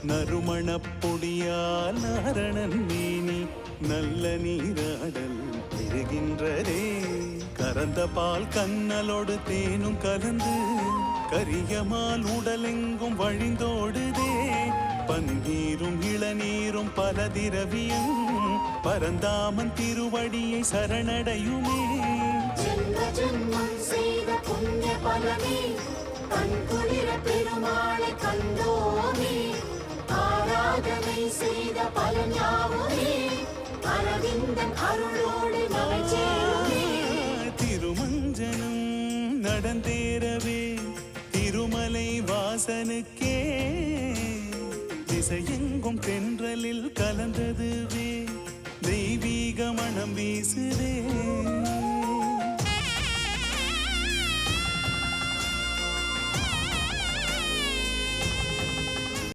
நறுமணப் பொடியால் நாரணன் மேனி நல்ல நீராடல் பெறுகின்றதே. கறந்த பால் கண்ணலோடு தேனும் கலந்து கரியமால் உடலெங்கும் வழிந்தோடுதே. பன்னீரும் இளநீரும் பல திரவியம் பரந்தாமன் திருவடியை சரணடையுமே. ஜென்ம ஜென்மம் செய்த புண்ணிய பலனே கண்குளிர பெருமாளை கண்டோமே. ஆராதனை செய்த பலன் யாவுமே அரவிந்தன் அருளோடு நகைச்சேருமே. திருமஞ்சனம் நடந்தேறவே திருமலை வாசனுக்கே திசையெங்கும் தென்றலில் கலந்ததுவே தெய்வீக மனம் வீசுதே.